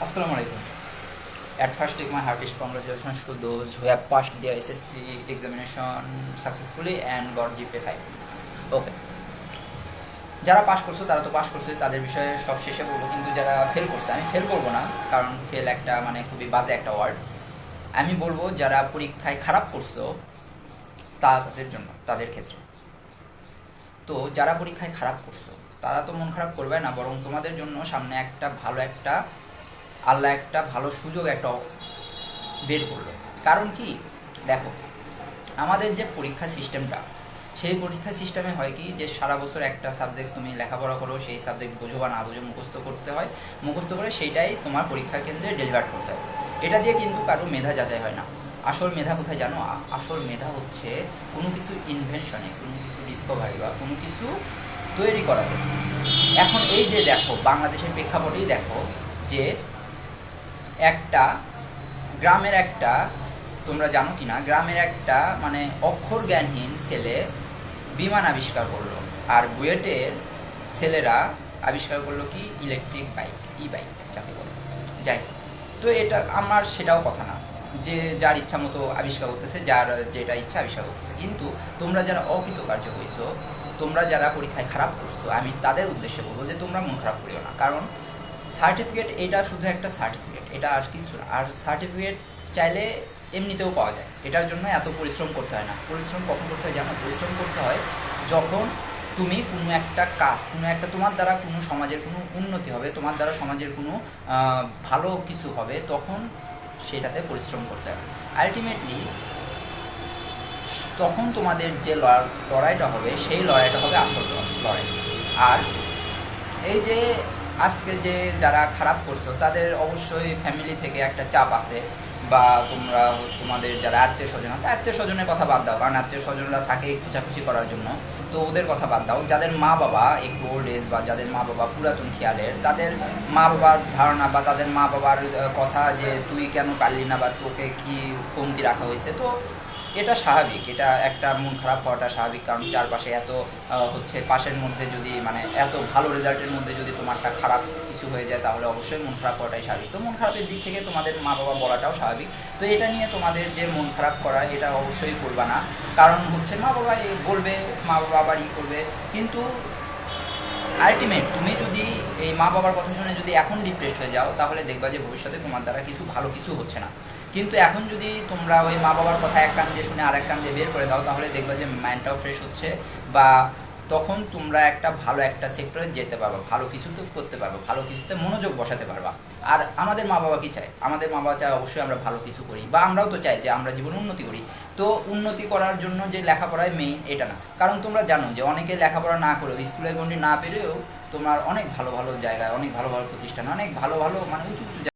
Assalamu alaikum. At first, take my heartiest congratulations to those who have passed their SSC examination successfully and got GPA 5. ওকে, যারা pass করছো তারা তো pass করছে, তাদের বিষয়ে সব শেষে বলবো। কিন্তু যারা ফেল করছে, আমি ফেল করবো না, কারণ ফেল একটা মানে খুবই বাজে একটা ওয়ার্ড। আমি বলবো যারা পরীক্ষায় খারাপ করছো তাদের জন্য, তাদের ক্ষেত্রে। তো যারা পরীক্ষায় খারাপ করছো তারা তো মন খারাপ করবে না, বরং তোমাদের জন্য সামনে একটা ভালো একটা আল্লাহ একটা ভালো সুযোগ একটা বের করলো। কারণ কি, দেখো, আমাদের যে পরীক্ষা সিস্টেমটা, সেই পরীক্ষা সিস্টেমে হয় কি যে সারা বছর একটা সাবজেক্ট তুমি লেখাপড়া করো, সেই সাবজেক্ট বোঝো বা না বোঝো মুখস্থ করতে হয়, মুখস্থ করে সেইটাই তোমার পরীক্ষার কেন্দ্রে ডেলিভার করতে হয়। এটা দিয়ে কিন্তু কারো মেধা যাচাই হয় না। আসল মেধা কোথায় জানো? আসল মেধা হচ্ছে কোনো কিছু ইনভেনশনে, কোনো কিছু ডিসকভারি বা কোনো কিছু তৈরি করাতে। এখন এই যে দেখো, বাংলাদেশের প্রেক্ষাপটেই দেখো যে একটা গ্রামের একটা, তোমরা জানো কি না, গ্রামের একটা মানে অক্ষর জ্ঞানহীন ছেলে বিমান আবিষ্কার করলো, আর বুয়েটের ছেলেরা আবিষ্কার করলো কি ইলেকট্রিক বাইক, ই বাইক যাকে বলে। যাই হোক, তো এটা আমার সেটাও কথা না যে যার ইচ্ছা মতো আবিষ্কার করতেছে, যার যেটা ইচ্ছা আবিষ্কার করতেছে। কিন্তু তোমরা যারা অকৃতকার্য হইছো, তোমরা যারা পরীক্ষায় খারাপ করছো, আমি তাদের উদ্দেশ্যে বলবো যে তোমরা মন খারাপ করিও না। কারণ সার্টিফিকেট এটা শুধু একটা সার্টিফিকেট, এটা আর কিছু না। আর সার্টিফিকেট চাইলে এমনিতেও পাওয়া যায়, এটার জন্য এত পরিশ্রম করতে হয় না। পরিশ্রম কখন করতে হয় জানো? পরিশ্রম করতে হয় যখন তুমি কোনো একটা কাজ, কোনো একটা তোমার দ্বারা কোনো সমাজের কোনো উন্নতি হবে, তোমার দ্বারা সমাজের কোনো ভালো কিছু হবে, তখন সেটাতে পরিশ্রম করতে হবে। আলটিমেটলি তখন তোমাদের যে লড়াইটা হবে, সেই লড়াইটা হবে আসল লড়াই। আর এই যে আজকে যে যারা খারাপ করছো, তাদের অবশ্যই ফ্যামিলি থেকে একটা চাপ আছে, বা তোমরা তোমাদের যারা আত্মীয় স্বজন আছে, আত্মীয় স্বজনের কথা বাদ দাও, কারণ আত্মীয় স্বজনরা থাকে খুচাখুচি করার জন্য, তো ওদের কথা বাদ দাও। যাদের মা বাবা একটু ওল্ড এজ বা যাদের মা বাবা পুরাতন খেয়ালের, তাদের মা বাবার ধারণা বা তাদের মা বাবার কথা যে তুই কেন পারলি না বা তোকে কি কমতি রাখা হয়েছে, তো এটা স্বাভাবিক, এটা একটা মন খারাপ হওয়াটা স্বাভাবিক। কারণ চারপাশে এত হচ্ছে, পাশের মধ্যে যদি মানে এত ভালো রেজাল্টের মধ্যে যদি তোমারটা খারাপ কিছু হয়ে যায়, তাহলে অবশ্যই মন খারাপ হওয়াটাই স্বাভাবিক। তো মন খারাপের দিক থেকে তোমাদের মা বাবা বলাটাও স্বাভাবিক। তো এটা নিয়ে তোমাদের যে মন খারাপ করা, এটা অবশ্যই করবা না। কারণ হচ্ছে মা বাবা বলবে, মা বাবা আবার করবে, কিন্তু আলটিমেট তুমি যদি এই মা বাবার কথা শুনে যদি এখন ডিপ্রেসড হয়ে যাও, তাহলে দেখবা যে ভবিষ্যতে তোমার দ্বারা কিছু ভালো কিছু হচ্ছে না। কিন্তু এখন যদি তোমরা ওই মা বাবার কথা এক কান দিয়ে শুনে আরেক কান দিয়ে বের করে দাও, তাহলে দেখবা যে মাইন্ডটাও ফ্রেশ হচ্ছে, বা তখন তোমরা একটা ভালো একটা সেক্টরে যেতে পারবা, ভালো কিছু তো করতে পারবা, ভালো কিছুতে মনোযোগ বসাতে পারবা। আর আমাদের মা বাবা কি চায়? আমাদের মা বাবা চায় অবশ্যই আমরা ভালো কিছু করি, বা আমরাও তো চাই যে আমরা জীবনে উন্নতি করি। তো উন্নতি করার জন্য যে লেখাপড়ায় মেইন এটা না, কারণ তোমরা জানো যে অনেকে লেখাপড়া না করেও, স্কুলের গণ্ডি না পেরেও তোমার অনেক ভালো ভালো জায়গায়, অনেক ভালো ভালো প্রতিষ্ঠান, অনেক ভালো ভালো মানে উঁচু উঁচু